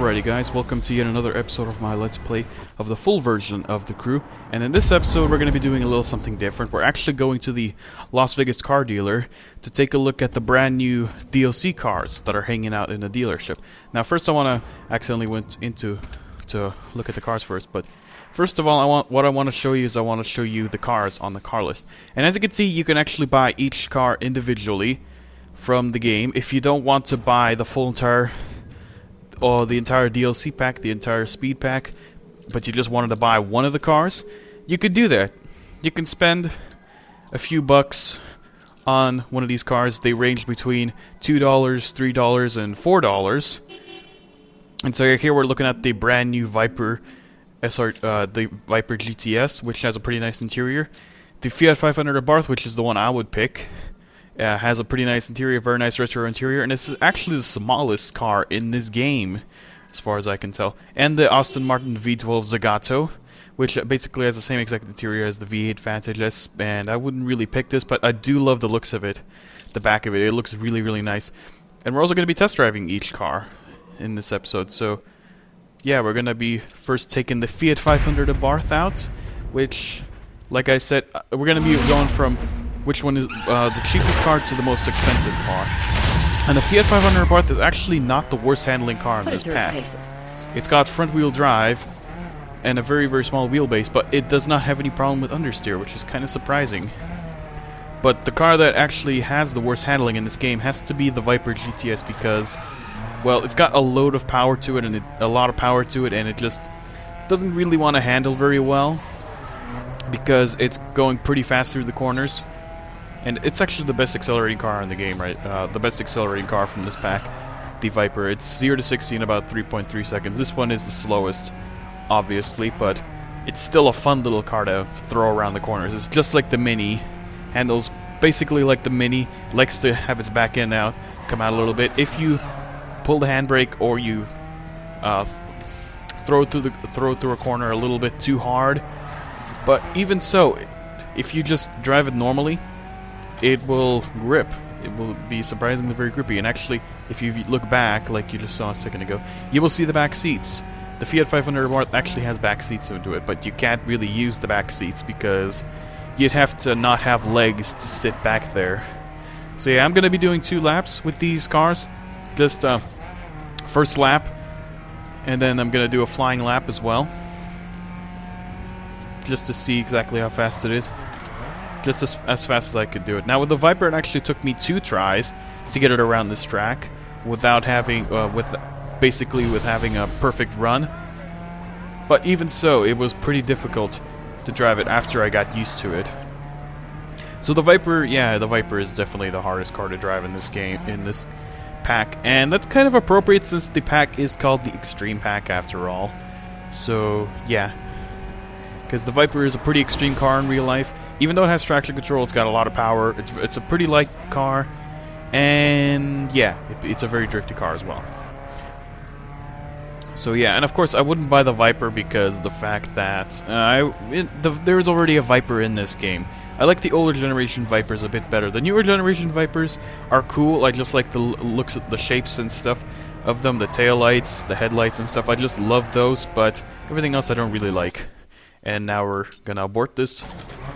Alrighty guys, welcome to yet another episode of my Let's Play of the full version of The Crew. And in this episode we're going to be doing a little something different. We're actually going to the Las Vegas car dealer to take a look at the brand new DLC cars that are hanging out in the dealership. Now first I want to accidentally went into to look at the cars first, but first of all what I want to show you is I want to show you the cars on the car list. And as you can see, you can actually buy each car individually from the game. If you don't want to buy the full entire the entire DLC pack, the entire speed pack, but you just wanted to buy one of the cars, you could do that. You can spend a few bucks on one of these cars. They range between $2, $3, and $4. And so here we're looking at the brand new Viper the Viper GTS, which has a pretty nice interior. The Fiat 500 Abarth, which is the one I would pick, has a pretty nice interior, very nice retro interior, and this is actually the smallest car in this game, as far as I can tell. And the Aston Martin V12 Zagato, which basically has the same exact interior as the V8 Vantage S, and I wouldn't really pick this, but I do love the looks of it, the back of it. It looks really, really nice. And we're also going to be test driving each car in this episode, so yeah, we're going to be first taking the Fiat 500 Abarth out, which, like I said, we're going to be going from which one is the cheapest car to the most expensive car. And the Fiat 500 Abarth is actually not the worst handling car in this pack. It's got front wheel drive and a very, very small wheelbase, but it does not have any problem with understeer, which is kind of surprising. But the car that actually has the worst handling in this game has to be the Viper GTS because, well, it's got a load of power to it and a lot of power to it, and it just doesn't really want to handle very well because it's going pretty fast through the corners. And it's actually the best accelerating car in the game, right? The best accelerating car from this pack, the Viper. It's 0 to 60 in about 3.3 seconds. This one is the slowest, obviously, but it's still a fun little car to throw around the corners. It's just like the Mini. Handles basically like the Mini. Likes to have its back end out, come out a little bit. If you pull the handbrake or you throw through a corner a little bit too hard, but even so, if you just drive it normally, it will grip. It will be surprisingly very grippy. And actually, if you look back, like you just saw a second ago, you will see the back seats. The Fiat 500 Abarth actually has back seats into it, but you can't really use the back seats because you'd have to not have legs to sit back there. So yeah, I'm going to be doing 2 laps with these cars. Just first lap, and then I'm going to do a flying lap as well, just to see exactly how fast it is. Just as fast as I could do it. Now with the Viper, it actually took me 2 tries to get it around this track without having, basically having a perfect run. But even so, it was pretty difficult to drive it after I got used to it. So the Viper, yeah, the Viper is definitely the hardest car to drive in this game, in this pack, and that's kind of appropriate since the pack is called the Extreme Pack after all. So yeah, because the Viper is a pretty extreme car in real life. Even though it has traction control, it's got a lot of power. It's a pretty light car, and yeah, it's a very drifty car as well. So yeah, and of course I wouldn't buy the Viper because the fact that there's already a Viper in this game. I like the older generation Vipers a bit better. The newer generation Vipers are cool. I just like the looks at the shapes and stuff of them, the tail lights, the headlights and stuff. I just love those, but everything else I don't really like. And now we're gonna abort this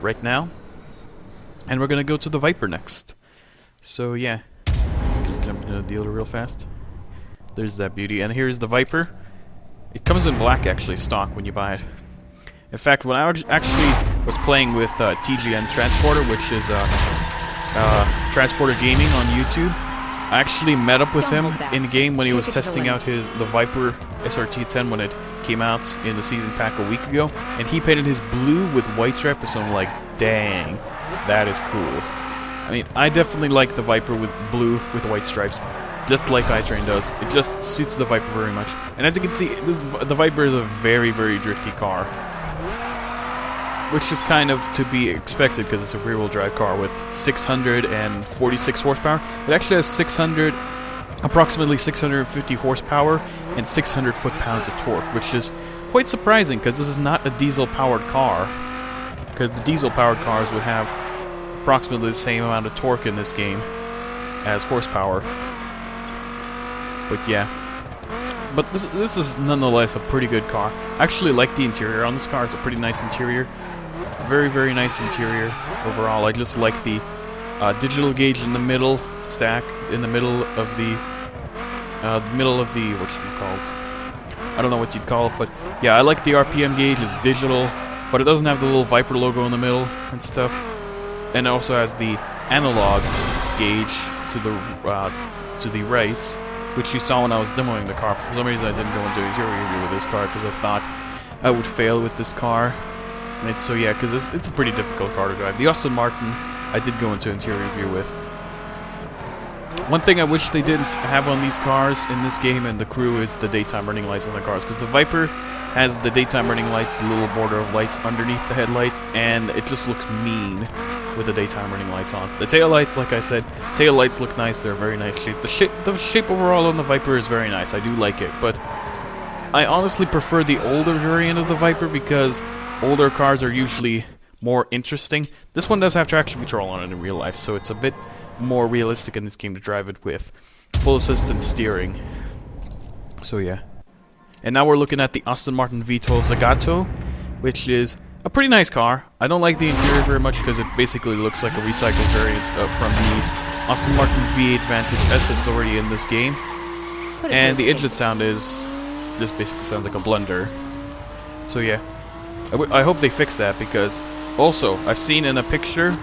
right now, and we're gonna go to the Viper next. So yeah, just jump into the dealer real fast. There's that beauty, and here's the Viper. It comes in black, actually, stock when you buy it. In fact, when I actually was playing with TGN Transporter, which is Transporter Gaming on YouTube, I actually met up with him in the game when he was testing out the Viper SRT10 when it came out in the season pack a week ago, and he painted his blue with white stripes, so I'm like, dang, that is cool. I mean, I definitely like the Viper with blue with white stripes, just like iTrain does. It just suits the Viper very much. And as you can see, the Viper is a very, very drifty car, which is kind of to be expected because it's a rear-wheel drive car with 646 horsepower. It actually has approximately 650 horsepower and 600 foot-pounds of torque, which is quite surprising because this is not a diesel-powered car. Because the diesel-powered cars would have approximately the same amount of torque in this game as horsepower. But yeah, But this is nonetheless a pretty good car. I actually like the interior on this car. It's a pretty nice interior. Very, very nice interior overall. I just like the digital gauge in the middle stack, in the middle of the what should you call it? I don't know what you'd call it, but yeah, I like the RPM gauge. It's digital, but it doesn't have the little Viper logo in the middle and stuff. And it also has the analog gauge to the right, which you saw when I was demoing the car. For some reason, I didn't go into interior review with this car because I thought I would fail with this car. And so yeah, because it's a pretty difficult car to drive. The Aston Martin, I did go into interior review with. One thing I wish they didn't have on these cars in this game and the Crew is the daytime running lights on the cars, because the Viper has the daytime running lights, the little border of lights underneath the headlights, and it just looks mean with the daytime running lights on. The tail lights, like I said, tail lights look nice. They're very nice shape. The shape overall on the Viper is very nice. I do like it, but I honestly prefer the older variant of the Viper because older cars are usually more interesting. This one does have traction control on it in real life, so it's a bit more realistic in this game to drive it with full assistance steering. So yeah. And now we're looking at the Aston Martin V12 Zagato, which is a pretty nice car. I don't like the interior very much because it basically looks like a recycled variant from the Aston Martin V8 Vantage S that's already in this game. And the engine sound is... this basically sounds like a blender. So yeah. I hope they fix that, because also, I've seen in a picture,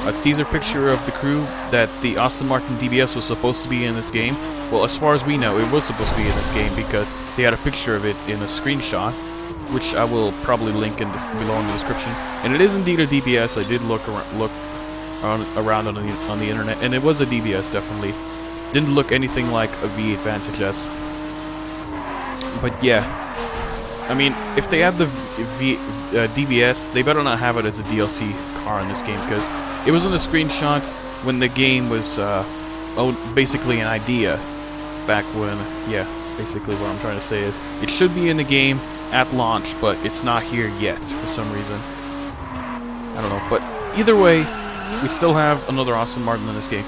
a teaser picture of the Crew, that the Aston Martin DBS was supposed to be in this game. Well, as far as we know, it was supposed to be in this game because they had a picture of it in a screenshot, which I will probably link in below in the description. And it is indeed a DBS. I did look around on the internet, and it was a DBS, definitely. Didn't look anything like a V8 Vantage S. But yeah. I mean, if they add the DBS, they better not have it as a DLC car in this game, because it was in a screenshot when the game was basically an idea back when, yeah, basically what I'm trying to say is, it should be in the game at launch, but it's not here yet for some reason. I don't know, but either way, we still have another Aston Martin in this game.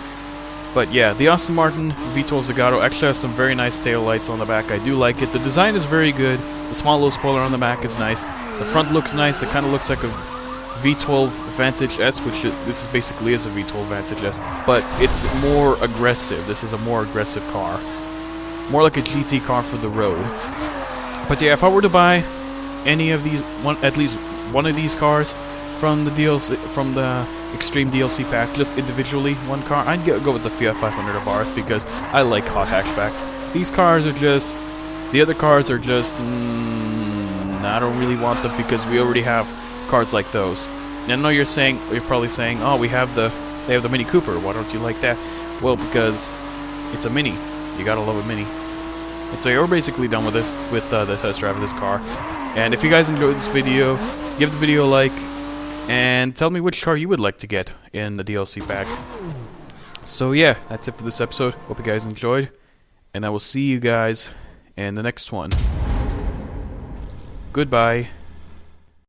But yeah, the Aston Martin V12 Zagato actually has some very nice tail lights on the back. I do like it. The design is very good. The small little spoiler on the back is nice. The front looks nice. It kind of looks like a V12 Vantage S, which this basically is a V12 Vantage S, but it's more aggressive. This is a more aggressive car. More like a GT car for the road. But yeah, if I were to buy any of these, at least one of these cars from the DLC, from the Extreme DLC pack, just individually, one car, I'd go with the Fiat 500 Abarth because I like hot hatchbacks. These cars are just... the other cars are just... I don't really want them because we already have cars like those. And I know you're probably saying, oh, they have the Mini Cooper, why don't you like that? Well, because it's a Mini. You gotta love a Mini. And so yeah, we're basically done with this, with the test drive of this car. And if you guys enjoyed this video, give the video a like, and tell me which car you would like to get in the DLC pack. So yeah, that's it for this episode. Hope you guys enjoyed, and I will see you guys in the next one. Goodbye.